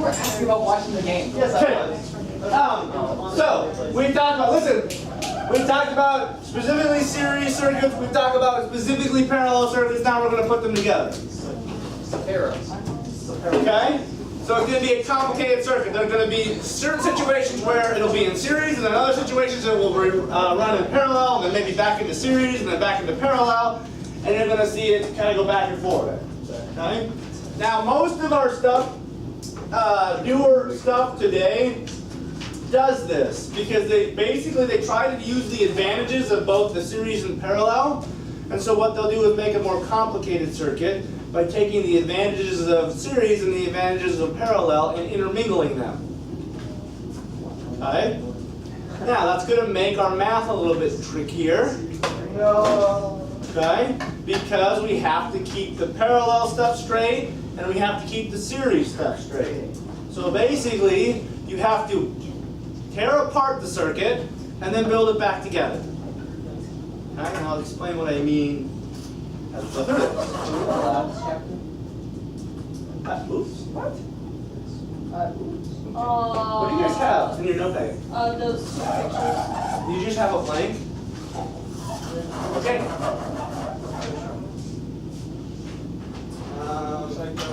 were asking about watching the game. Yes, I was. So, we talked about, listen, we talked about specifically series circuits, we talked about specifically parallel circuits, now we're going to put them together. Okay? So it's going to be a complicated circuit. There are going to be certain situations where it'll be in series, and then other situations it will run in parallel, and then maybe back into series, and then back into parallel, and you're going to see it kind of go back and forth. Okay? Now, most of our stuff, newer stuff today, does this because they try to use the advantages of both the series and parallel, and so what they'll do is make a more complicated circuit by taking the advantages of series and the advantages of parallel and intermingling them. Okay? Now that's going to make our math a little bit trickier. Okay? Because we have to keep the parallel stuff straight and we have to keep the series stuff straight. So basically, you have to tear apart the circuit and then build it back together. Okay? And I'll explain what I mean as we go through it. Oops. What? What do you guys have in your notepad? Those two pictures. You just have a blank? Okay.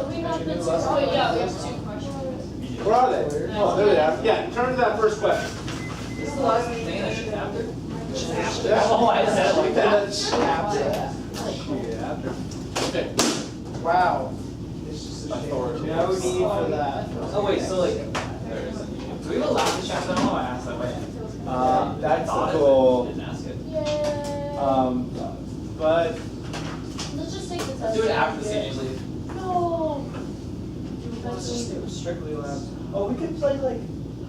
We have the two. Oh yeah, we have two questions. Where are they? Oh, there they are. Yeah, turn to that first question. This is the last thing. Oh, I said it like that. Okay. Wow. It's just a shame. No need for that. Oh wait, so like, do we have a laugh track? I don't know why I asked that way. That's I a goal. didn't ask it. Yay. But Let's just take the test. Let's do it after the seniors leave. No. Let's just do strictly lab. Oh, we could play like.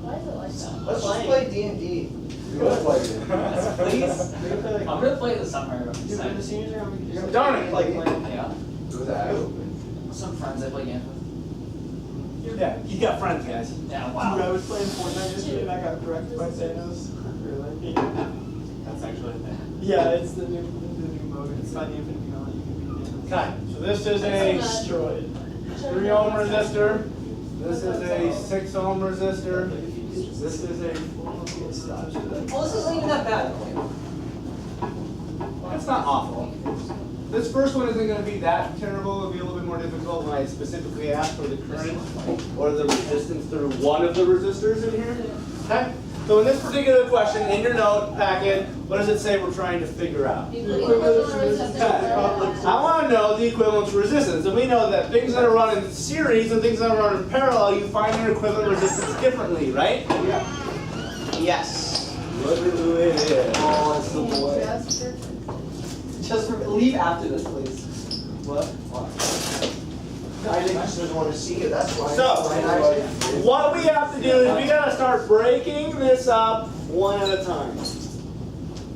Why is it like that? Let's just play D&D. we will play it. Please. We could play like. I'm gonna play the summer. You're in the seniors are we could just Darn it. like. Yeah. Do that. Some friends I play games with. Yeah, you got friends, guys. Yeah, Dude, I wow. was playing Fortnite yesterday and I got corrected by Thanos. Really? That's actually a thing. Yeah, it's the new mode. It's not the Infinity Gauntlet. You can beat it. Okay, so this is a Destroyed. 3 ohm resistor. This is a 6 ohm resistor. This is a. Oh, this isn't even that bad. It's not awful. This first one isn't going to be that terrible. It'll be a little bit more difficult when I specifically ask for the current or the resistance through one of the resistors in here. Okay? So in this particular question, in your note packet, what does it say we're trying to figure out? Okay. I want to know the equivalence resistance. And we know that things that are run in series and things that are run in parallel, you find their equivalent resistance differently, right? Yeah. Yes. Look at who it is. Oh, it's the boy. Just leave after this, please. What? I think I just want to see it, that's why. So, what we have to do is we got to start breaking this up one at a time.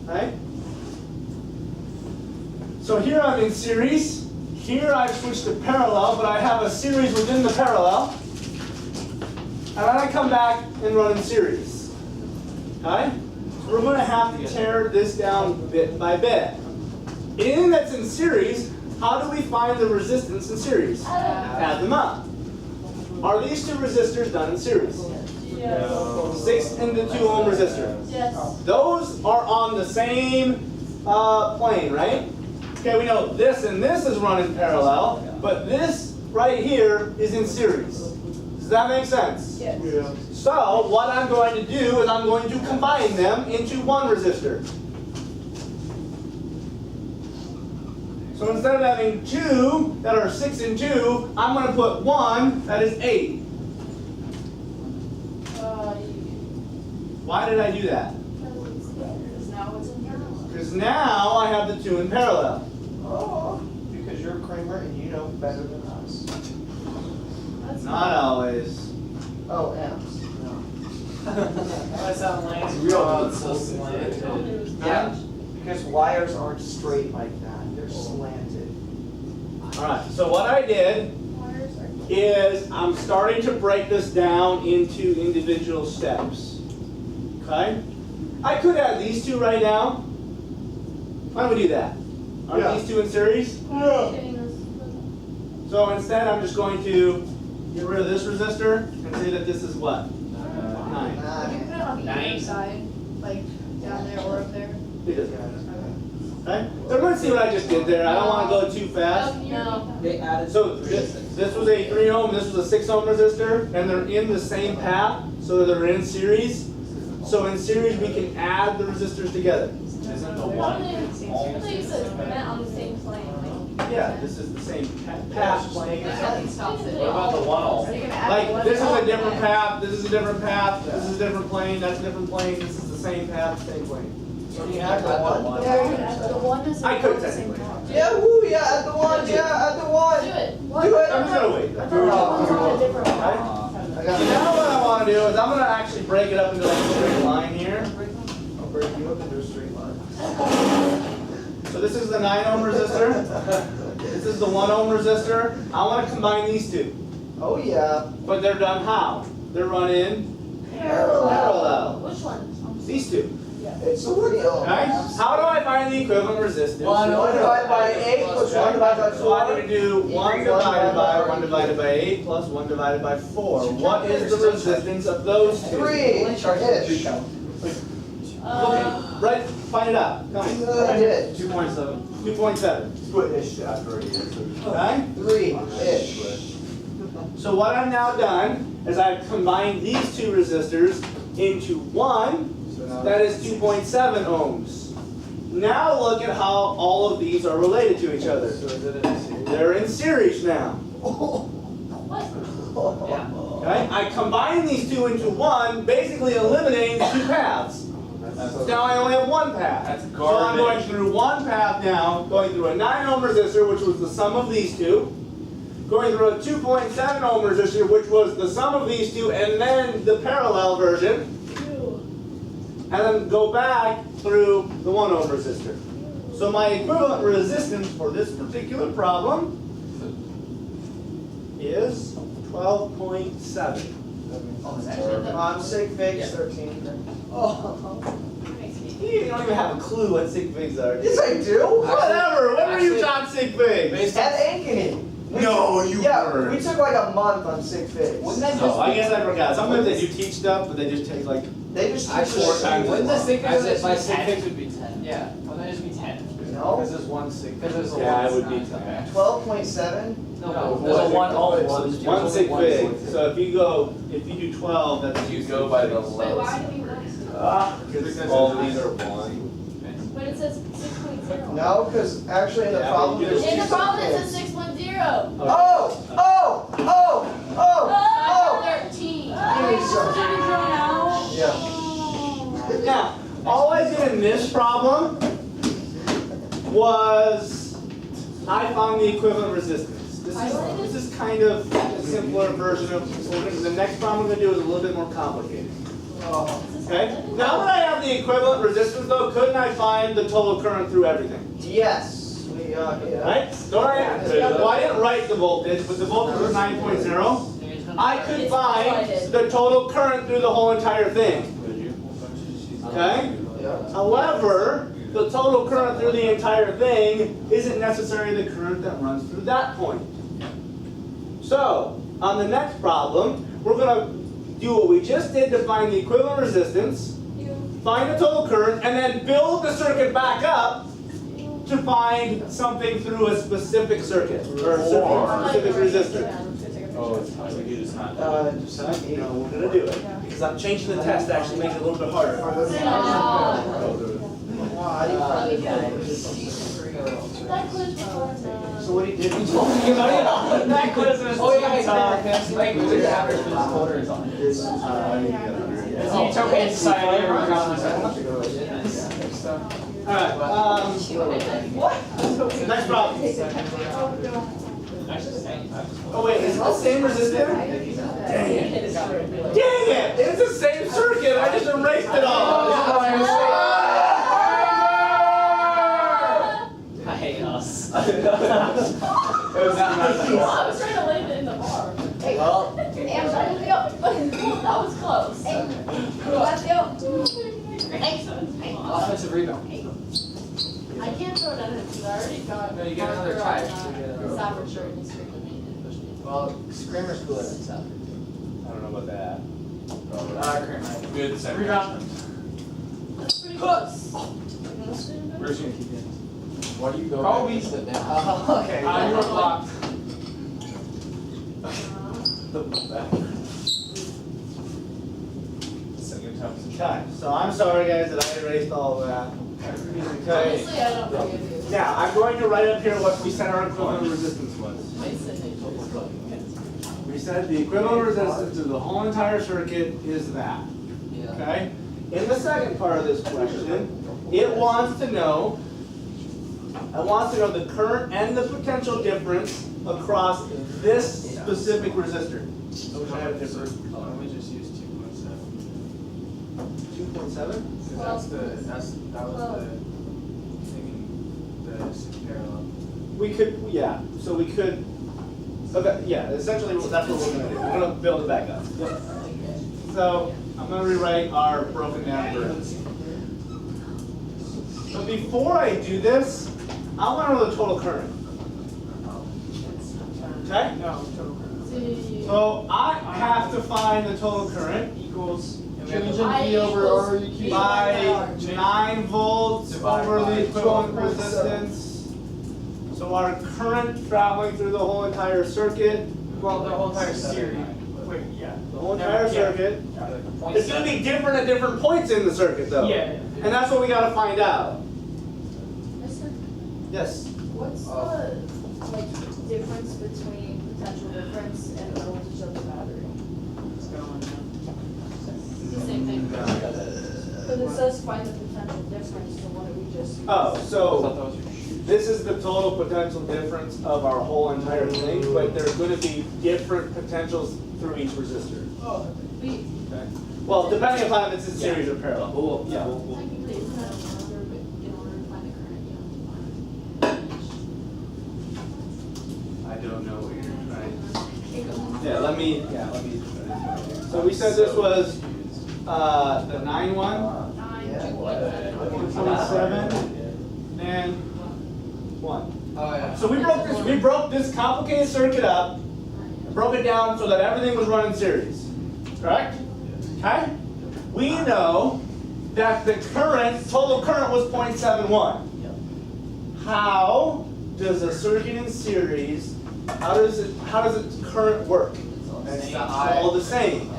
Okay? So here I'm in series. Here I've switched to parallel, but I have a series within the parallel. And then I come back and run in series. Okay? So we're going to have to tear this down bit by bit. Anything that's in series, how do we find the resistance in series? Add them up. Are these two resistors done in series? Yes. 6 and the 2 ohm resistor. Yes. Those are on the same plane, right? Okay, we know this and this is run in parallel, but this right here is in series. Does that make sense? Yes. Yeah. So what I'm going to do is I'm going to combine them into one resistor. So instead of having 2 that are 6 and 2, I'm going to put 1 that is 8. Why did I do that? Because now it's in parallel. Because now I have the 2 in parallel. Oh, because you're Kramer and you know better than us. That's Not always. Oh, M's. That sounds like It's real. it's so slanted. Yeah, because wires aren't straight like that. They're slanted. Alright, so what I did Wires are. is I'm starting to break this down into individual steps. Okay? I could have these two right now. Why don't we do that? Aren't Yeah. these two in series? Getting this. So instead I'm just going to get rid of this resistor and say that this is what? 9. Would you put it on the Nice. other side, like down there or up there? It doesn't matter. Okay? Everyone see what I just did there? I don't want to go too fast. No. They added. So this was a 3 ohm, this was a 6 ohm resistor, and they're in the same path, so they're in series. So in series we can add the resistors together. Isn't the I one thought you said it meant on the same plane. Yeah, this is the same path plane. Nothing stops it. What about the 1 ohm? Are you gonna add Like one this is a ohm? different path, this is a different path, this is a different plane, that's a different plane, this is the same path, same plane. So you add the one. Yeah, you're gonna add the one that's I could on the same technically. plane. Yeah, woo, yeah, add the one, yeah, add the one. Do it. Do it. I'm just gonna wait. I thought the one's on a different Okay? one. I got Now what I want to do is I'm going to actually break it up into like a straight line here. I'll break you up into a straight line. So this is the 9 ohm resistor. This is the 1 ohm resistor. I want to combine these two. Oh, yeah. But they're done how? They're run in parallel. Which one? These two. It's 3 ohm. Okay? How do I find the equivalent resistance? 1 divided by 8 plus 1 divided by So I'm going 4. to do 1 divided by 1 divided by 8 plus 1 divided by 4. What is the resistance of those two? 3-ish. Right, find it out. Tell me. I did. 2.7. 2.7. Okay? 3-ish. So what I've now done is I've combined these two resistors into one that is 2.7 ohms. Now look at how all of these are related to each other. They're in series now. Okay? I combine these two into one, basically eliminating the two paths. Now I only have one path. That's So I'm going garbage. through one path now, going through a 9 ohm resistor, which was the sum of these two, going through a 2.7 ohm resistor, which was the sum of these two, and then the parallel version, and then go back through the 1 ohm resistor. So my equivalent resistance for this particular problem is 12.7. On sig figs, 13. Oh. You don't even have a clue what sig figs are. Yes, I do. Whatever. When were you Actually- taught sig figs? At Ankeny. No, you Yeah, weren't. we took like a month on sig figs. Wouldn't that No, just I guess I forgot. Sometimes they do teach stuff, but they just take like. They just teach Actually, us. wouldn't the sig I said my figs sig be fix 10? would be 10. Yeah, wouldn't that just be 10? No. Because there's one sig. Because there's a Yeah, one. it would be Okay. 12.7. No, there's a one ohm. One sig fig. So if you do 12, that's You go by the Wait, lowest. why do we want to? because all these are one. But it says 6.0. No, because actually in the Yeah, problem but you there's In the two problem sig it says figs. 6.0. Oh! 13. Yeah. Now, all I did in this problem was I found the equivalent resistance. This is kind of a simpler version of the next problem we're going to do is a little bit more complicated. Okay? Now that I have the equivalent resistance though, couldn't I find the total current through everything? Yes. Yeah. Right? Well, I didn't write the voltage, but the voltage was 9.0. I could find the total current through the whole entire thing. Okay? However, the total current through the entire thing isn't necessarily the current that runs through that point. So, on the next problem, we're going to do what we just did to find the equivalent resistance, find the total current, and then build the circuit back up to find something through a specific circuit, or a specific resistor. Oh, it's hard. We do this not. Just No, we're going to do it. Because I'm changing the test to actually make it a little bit harder. How do you find the So what he did, he told me That quiz was. Oh, yeah, it's like we took average for the quarters on it. It's utopian society. Alright, next problem. Oh wait, is it the same resistor? Dang it! Dang it! It's the same circuit, I just erased it all! I hate us. I was trying to leave it in the bar. Well, That was close. offensive rebound. I can't throw it at him because I already got. No, you get another try. Sour shirt and he's freaking me. Oh, Well, Kramer's cooler than South. I don't know about that. Kramer. Good second. Rebound. That's pretty close. Where's your keep it? Why do you go? Kobe. back and sit down? Oh, okay. You were blocked. Okay, so I'm sorry guys that I erased all of that. Okay. Honestly, I don't forgive you. Now, I'm going to write up here what we said our equivalent resistance was. I said it. We said the equivalent resistance to the whole entire circuit is that. Yeah. Okay? In the second part of this question, it wants to know the current and the potential difference across this specific resistor. I wish I had a different. We just used 2.7. 2.7? That was the thinking the parallel. We could, yeah, so we could, okay, yeah, essentially that's what we're gonna do. We're gonna build it back up. Yep. So I'm gonna rewrite our broken down version. But before I do this, I wanna know the total current. Okay? No, total current. So I have to find the total current Equals. Change I in V over equals R, you V keep. by 9 volts Divided over by the equivalent 12.7. resistance. So our current traveling through the whole entire circuit, Well, the whole entire series. Wait, yeah. the whole entire Yeah. circuit, it's gonna be different at different points in the circuit though. Yeah. And that's what we gotta find out. Listen, Yes. what's the difference between potential difference and the voltage of the battery? It's going down. It's the same thing. But it says find the potential difference to what we just used. Oh, so this is the total potential difference of our whole entire thing, but there's gonna be different potentials through each resistor. We, Okay. Well, depending upon if it's in series or parallel. But we'll, yeah, we'll. technically, it's not in order, but in order to find the current, you have to I don't know what you're trying. find. Yeah, let me. So we said this was the 9-1, 2.7, and 1. Oh, yeah. So we broke this complicated circuit up, and broke it down so that everything was run in series. Correct? Okay? We know that the total current was 0.71. How does a circuit in series, how does its current work? It's all the same.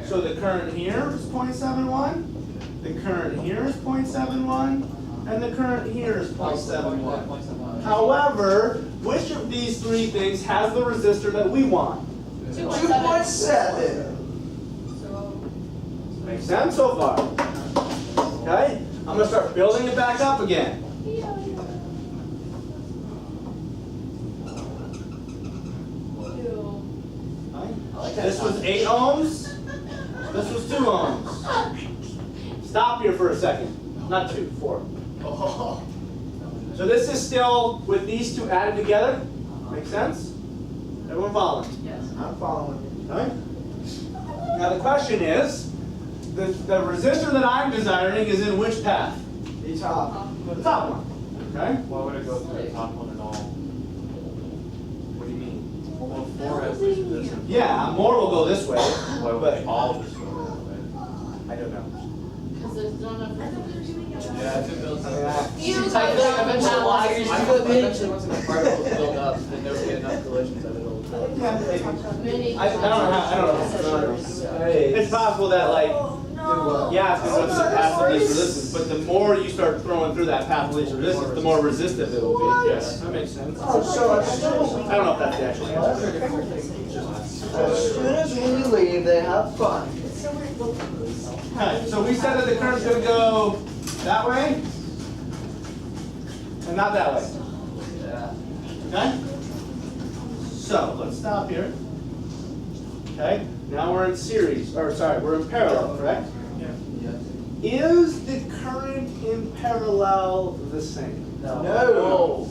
So the current here is 0.71, the current here is 0.71, and the current here is 0.71. However, which of these three things has the resistor that we want? 2.7. So, Makes sense so far? Okay? I'm gonna start building it back up again. two. This was 8 ohms. This was 2 ohms. Stop here for a second. Not 2, 4. So this is still with these two added together. Make sense? Everyone following? Yes. I'm following you. All right. Now the question is, the resistor that I'm desiring is in which path? The top. The top one. Okay? Why would it go through the top one at all? What do you mean? Well, 4 has this. Yeah, more will go this way, Why would but all just go that way? I don't know. Because there's not enough. Yeah, if it builds up. You I feel like eventually wires, I feel like eventually once enough particles build up, then there will be enough collisions that it'll. Many. I don't know. It's possible that like, yeah, it's going to path of least resistance, but the more you start throwing through that path of least resistance, the more resistive it will be. Yes, that makes sense. I don't know if that's the actual answer. As soon as we leave, they have fun. Okay, so we said that the current's going to go that way and not that way. Okay? So let's stop here. Okay, now we're in series, or sorry, we're in parallel, correct? Is the current in parallel the same? No. No.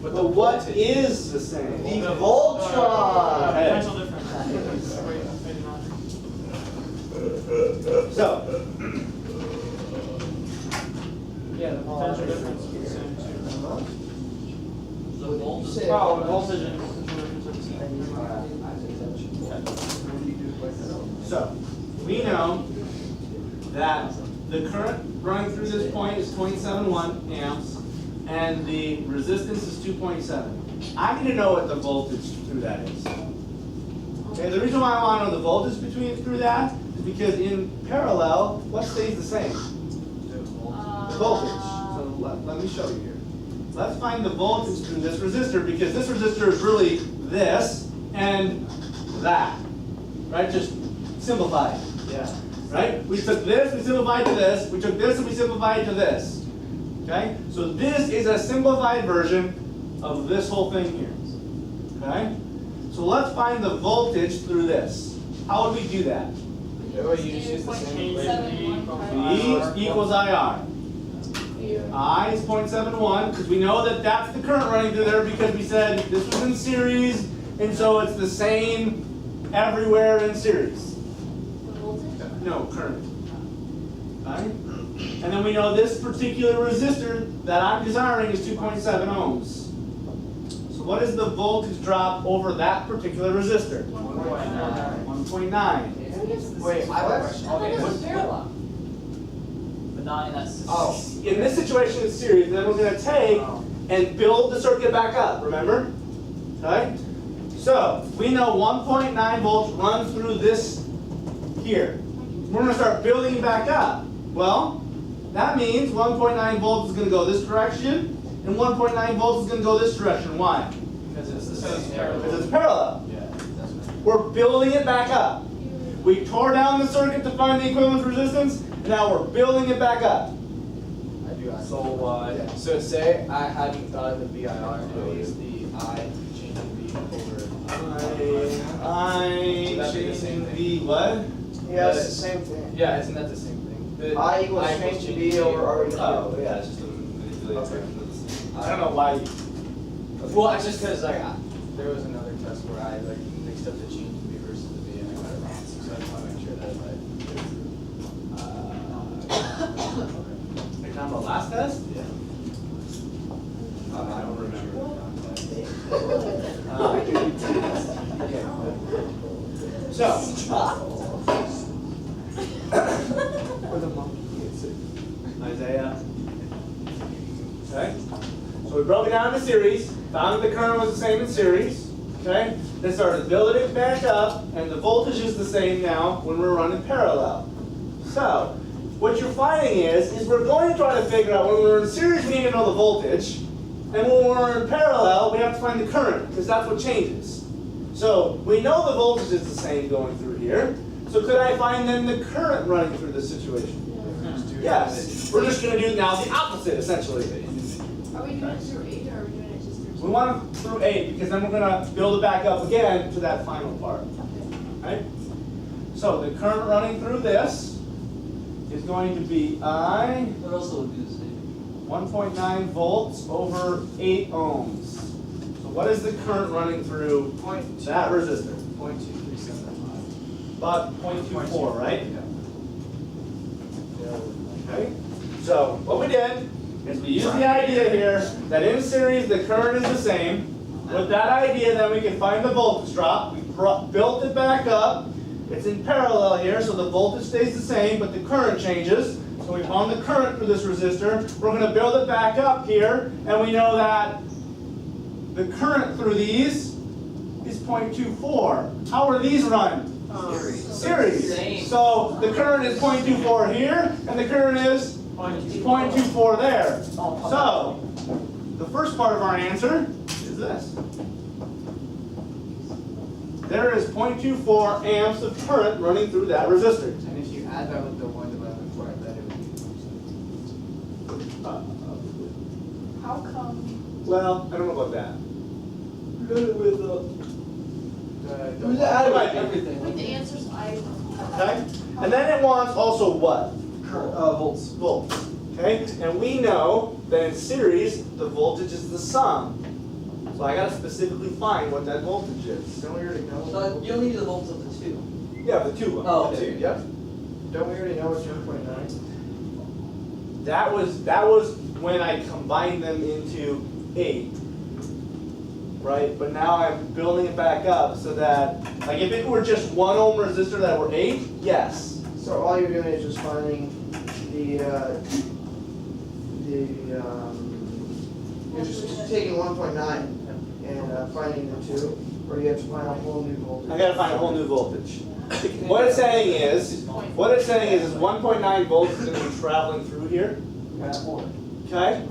But what is the same? The Voltron. Okay. Potential difference. Wait, maybe not. So, Yeah, the potential difference is the same too. The voltage. Oh, the voltage and potential difference are the same. So we know that the current running through this point is 0.71 amps, and the resistance is 2.7. I need to know what the voltage through that is. Okay, the reason why I want to know the voltage through that is because in parallel, what stays the same? The voltage. So let me show you here. Let's find the voltage through this resistor, because this resistor is really this and that. Right? Just simplify it. Yeah. Right? We took this, we simplified to this. We took this and we simplified to this. Okay? So this is a simplified version of this whole thing here. Okay? So let's find the voltage through this. How would we do that? You just use the same equation. V equals IR. I is 0.71, because we know that that's the current running through there, because we said this was in series, and so it's the same everywhere in series. No, current. Okay? And then we know this particular resistor that I'm desiring is 2.7 ohms. So what is the voltage drop over that particular resistor? 1.9. Wait, I have a question. Okay, what's parallel? But not in that system. Oh. In this situation it's series, and then we're going to take and build the circuit back up, remember? Okay? So, we know 1.9 volts runs through this here. We're going to start building it back up. Well, that means 1.9 volts is going to go this direction, and 1.9 volts is going to go this direction. Why? Because it's the same Because it's parallel. Yeah, that's right. We're building it back up. We tore down the circuit to find the equivalent resistance, and now we're building it back up. I do. So say I hadn't thought of the VIR, and it was the I changing V over. I changing V what? Yeah, it's the same thing. Yeah, isn't that the same thing? The I equals change to B over R equals. Oh, yeah, it's just a manipulation. I don't know why you. Well, it's just because there was another test where I mixed up the change V versus the V and I got it wrong. So I just want to make sure that Are you talking about last test? yeah. I don't remember. So, Isaiah. Okay. So we broke it down into series, found that the current was the same in series. Okay. Then started building it back up, and the voltage is the same now when we're running parallel. So, what you're finding is we're going to try to figure out when we're in series we need to know the voltage, and when we're in parallel we have to find the current, because that's what changes. So we know the voltage is the same going through here. So could I find then the current running through this situation? Yes. We're just going to do now the opposite essentially. Are we doing it through 8 or are we doing it just through? We want it through 8 because then we're going to build it back up again to that final part. Right? So the current running through this is going to be I. What else would do the same? 1.9 volts over 8 ohms. So what is the current running through that resistor? 0.2375. About 0.24, right? Yeah. Okay. So what we did is we used the idea here that in series the current is the same. With that idea, then we can find the voltage drop. We built it back up. It's in parallel here, so the voltage stays the same, but the current changes. So we found the current through this resistor. We're going to build it back up here, and we know that the current through these is 0.24. How are these run? Series. Same. So the current is 0.24 here, and the current is 0.24 there. So the first part of our answer is this. There is 0.24 amps of current running through that resistor. And if you add that with the 1 divided by 4, I bet it would be 1%. How come? Well, I don't know about that. With Everything. With the answers I. okay, and then it wants also what? Volts. Volts. Okay, and we know that in series the voltage is the sum. So I gotta specifically find what that voltage is. Don't we already know? So you only need the volts of the 2. Yeah, the two. Oh, the okay. two. Yep. Don't we already know it's 1.9? That was when I combined them into 8. right? But now I'm building it back up so that, like if it were just 1 ohm resistor that were 8, yes. So all you're doing is just finding you're just taking 1.9 and finding the 2, or you have to find a whole new voltage. I gotta find a whole new voltage. What it's saying is 1.9 volts is gonna be traveling through here, okay?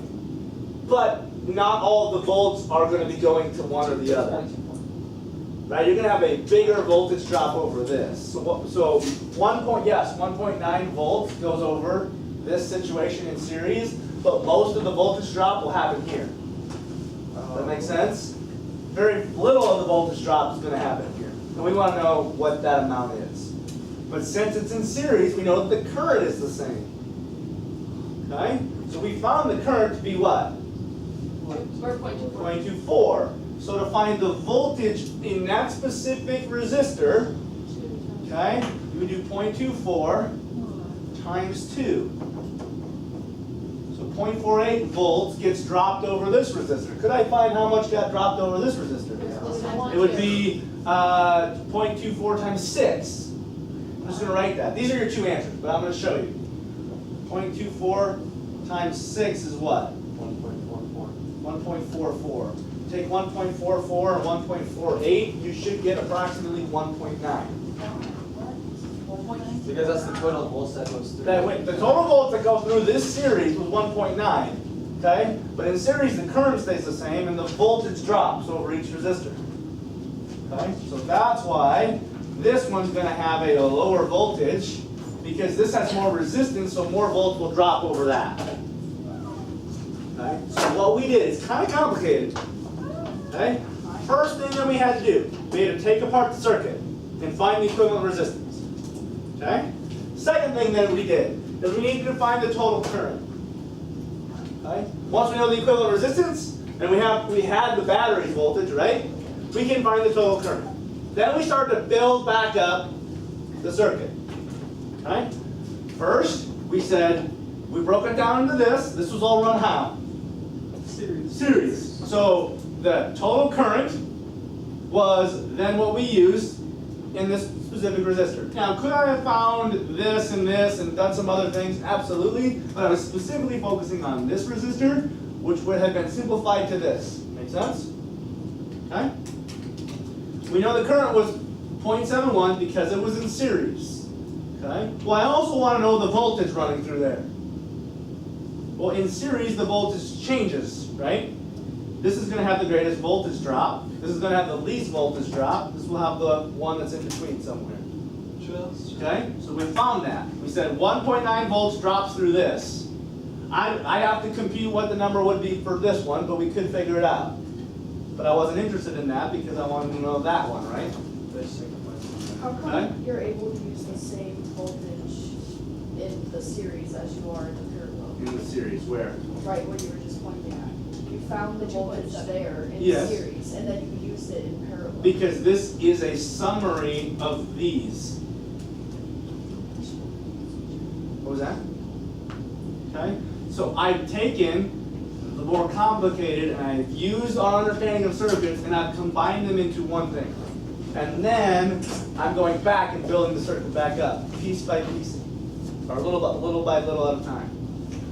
But not all of the volts are gonna be going to one or the other. Right, you're gonna have a bigger voltage drop over this. So 1.9 volts goes over this situation in series, but most of the voltage drop will happen here. Does that make sense? Very little of the voltage drop is gonna happen here. And we wanna know what that amount is. But since it's in series, we know that the current is the same. Okay? So we found the current to be what? 0.24. So to find the voltage in that specific resistor, okay, you would do 0.24 times 2. So 0.48 volts gets dropped over this resistor. Could I find how much got dropped over this resistor? It would be 0.24 times 6. I'm just going to write that. These are your 2 answers, but I'm going to show you. 0.24 times 6 is what? 1.44. Take 1.44 and 1.48, you should get approximately 1.9. Because that's the total volts that goes through. The total volts that go through this series was 1.9, okay? But in series, the current stays the same and the voltage drops over each resistor. Okay, so that's why this one's going to have a lower voltage because this has more resistance, so more volts will drop over that. Okay, so what we did is kind of complicated. Okay, first thing that we had to do, we had to take apart the circuit and find the equivalent resistance. Okay, second thing that we did is we needed to find the total current. Okay, once we know the equivalent resistance and we had the battery voltage, right? We can find the total current. Then we started to build back up the circuit. Okay? First, we said, we broke it down into this. This was all run how? Series. So the total current was then what we used in this specific resistor. Now, could I have found this and done some other things? Absolutely. But I was specifically focusing on this resistor, which would have been simplified to this. Make sense? Okay? We know the current was 0.71 because it was in series. Okay? Well, I also want to know the voltage running through there. Well, in series, the voltage changes, right? This is going to have the greatest voltage drop. This is going to have the least voltage drop. This will have the one that's in between somewhere. Okay? So we found that. We said 1.9 volts drops through this. I'd have to compute what the number would be for this one, but we could figure it out. But I wasn't interested in that because I wanted to know that one, right? How come you're able to use the same voltage in the series as you are in the parallel? In the series, where? Right, what you were just pointing at. You found the voltage there in Yes. series, and then you used it in parallel. Because this is a summary of these. What was that? Okay? So I've taken the more complicated and I've used our understanding of circuits and I've combined them into one thing. And then I'm going back and building the circuit back up, piece by piece, or little by little at a time.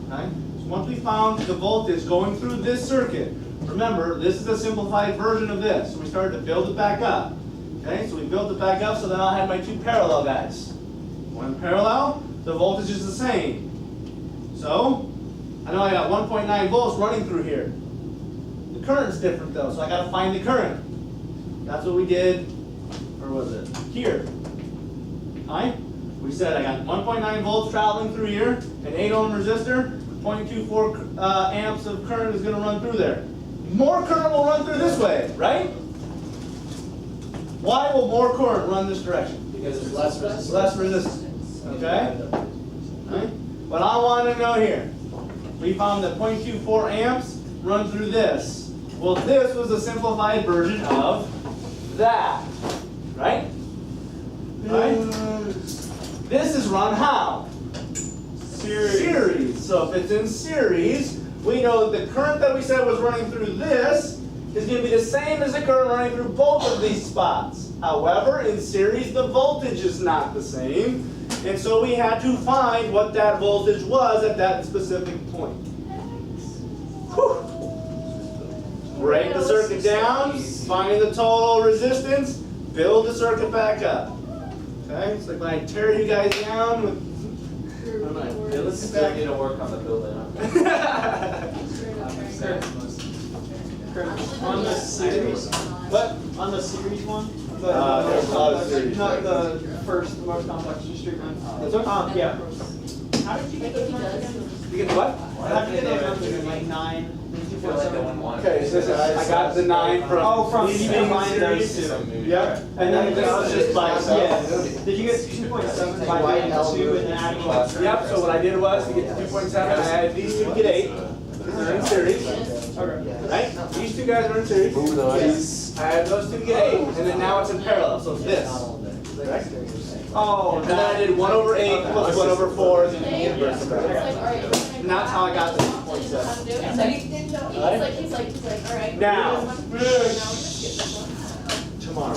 Okay? So once we found the voltage going through this circuit, remember, this is a simplified version of this. So we started to build it back up. Okay? So we built it back up so then I had my 2 parallel guys. One parallel, the voltage is the same. So I know I got 1.9 volts running through here. The current's different though, so I got to find the current. That's what we did, or was it here? Alright? We said I got 1.9 volts traveling through here, an 8 ohm resistor, 0.24 amps of current is going to run through there. More current will run through this way, right? Why will more current run this direction? Because it's less resistance. Less resistance. Okay? Right? But I want to know here. We found that 0.24 amps run through this. Well, this was a simplified version of that. Right? Right? This is run how? Series. So if it's in series, we know the current that we said was running through this is going to be the same as the current running through both of these spots. However, in series, the voltage is not the same. And so we had to find what that voltage was at that specific point. Whew. Break the circuit down, find the total resistance, build the circuit back up. Okay, it's like when I tear you guys down with. Let's still need to work on the building. On the series, What? on the series one? There's a lot of series. Not the first, the most complex street one. This one? Yeah. How did you get those numbers? You get what? How do you get those numbers again, like 9, 2.7? Okay, so this is, I got the 9 from. Oh, from these you being combined those series. two. Yep. And then this was just by itself. Yeah. Did you get 2.7 by adding 2 and then adding 1? Yep, so what I did was, to get to 2.7, I added these two to get 8. These are in series. Okay. Right? These two guys are in series. I added those two to get 8, and then now it's in parallel, so it's this. Correct? Oh, And then I did 1 over 8 plus 1 over 4, and then the inverse of that. And that's how I got the 2.7. He's like, all right. Now. Tomorrow.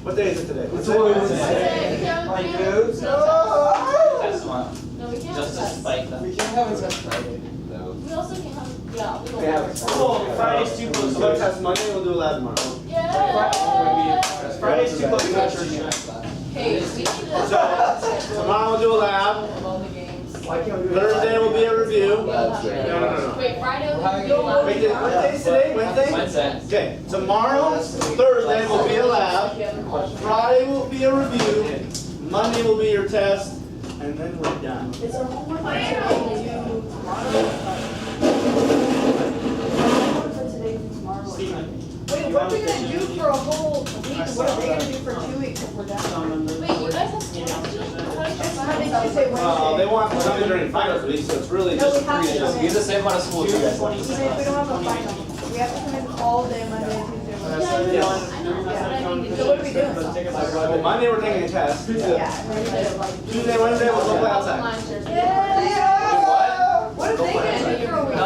What day is it today? It's like those? Test one. No, we can't. Just to spike them. We can't have it test Friday. We also can have, yeah, we don't We have have. Oh, Friday's too close. So test Monday, we'll do lab tomorrow. Yeah. Friday's too close to Hey, we need to. So, tomorrow we'll do a lab. All the games. Thursday will be a review. No. Wait, Friday we do lab. Wait, Wednesday's today? Wednesday? Wednesday. Okay, tomorrow, Thursday will be a lab. Friday will be a review. Monday will be your test. And then we're done. It's our homework for today to tomorrow. Homework for today to tomorrow. Steve, Wait, what are we gonna do for a whole week? What are they gonna do for 2 weeks if we're done? Wait, you guys have school? Monday, Tuesday, Wednesday. They want something during finals week, so it's really No, just we have 3 to days. come Use the same amount of school as you guys. Even if we don't have a final, we have to come in all day Monday, Tuesday, Wednesday. Yeah. So what are we doing? Well, Monday we're taking a test. Yeah. Tuesday, Wednesday we'll go play outside. What if they get me for a week? No,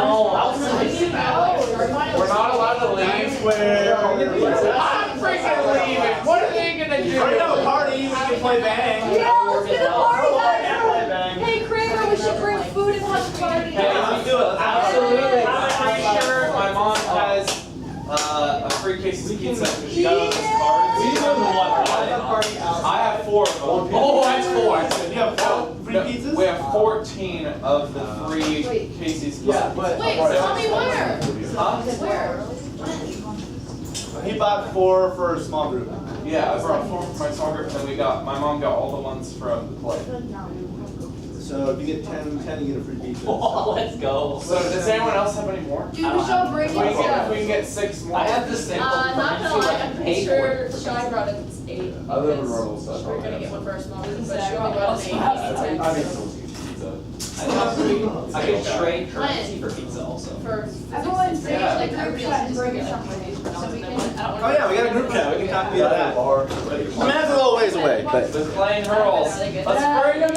we're not allowed to leave. Where? I'm freaking leaving. What are they gonna do? Or you have a party, we can play bang. Yeah, let's get a party, guys. Hey Kramer, we should bring food and have a party. Hey, let's do it. Let's have a Absolutely. I'm pretty sure my mom has a free case of pizza. She got all those cards. We do one, party I out. have 4 of them. Oh, that's 4. I said, You have 4 free pizzas? We have 14 of the 3 cases. Yeah, but. Wait, tell me where? Huh? Where? He bought 4 for a small group. Yeah, I brought 4 for my small group, and then my mom got all the ones from the play. So if you get 10, you get a free pizza. Oh, let's go. So does anyone else have any more? Dude, we should bring If in we stuff. can get 6 more. I have the same. Not gonna lie, I'm pretty sure Shy brought it 8. I live in because Russell, so I we're gonna probably get one for our small group, but have she only brought an 8. I can trade currency for pizza also. For Everyone say Yeah. like group chat and bring something. So we can, Oh yeah, we got a group chat. We can talk to you about that. I mean, that's a little ways away, but. With playing hurls. Let's bring them in.